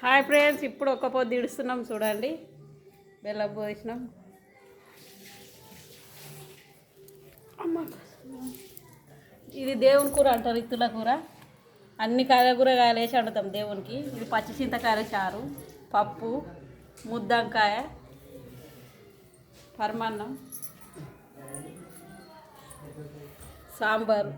Hi friends, ఇప్పుడు ఒక్క పొద్దు ఇడుస్తున్నాం చూడండి. బెల్లం పోసినాం. ఇది దేవుని కూర అంటారు, ఇత్తుల కూర. అన్ని కూరగాయలు వేసి వండుతాం దేవునికి. ఇది పచ్చి చింతకాయల చారు, పప్పు, ముద్దంకాయ, పరమాన్నం, సాంబారు.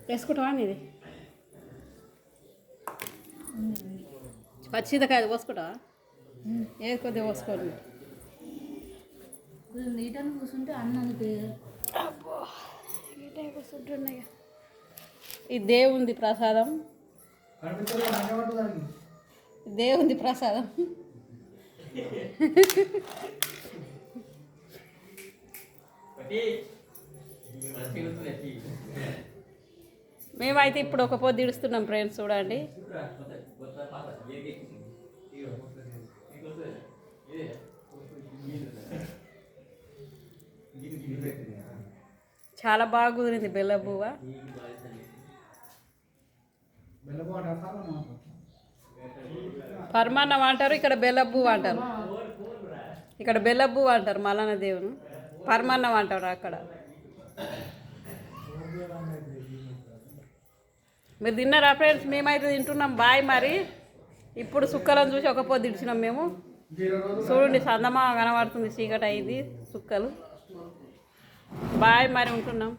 వేసుకుంటావా? ఇది పచ్చి చింతకాయ పోసుకుంటావా? ఏ కొద్దిగా పోసుకోండి. నీటని కూర్చుంటే అన్నానికి కూర్చుంటున్నాయి. ఇది దేవుంది ప్రసాదం, దేవుంది ప్రసాదం. మేమైతే ఇప్పుడు ఒక పొద్దు ఇడుస్తున్నాం ఫ్రెండ్స్ చూడండి. చాలా బాగా కుదిరింది బెల్ల పువ్వ. పరమాన్నం అంటారు, ఇక్కడ బెల్ల పువ్వు అంటారు. ఇక్కడ బెల్ల పువ్వు అంటారు మల్లన్న దేవుని. పరమాన్నం అంటారు అక్కడ. మీరు తిన్నారా ఫ్రెండ్స్? మేమైతే తింటున్నాం. బాయ్. మరి ఇప్పుడు సుక్కలను చూసి ఒక పొద్దు ఇడిచినాం మేము. చూడండి, చందమామ కనబడుతుంది, చీకటి అయింది, సుక్కలు. బాయ్. మరి ఉంటున్నాం.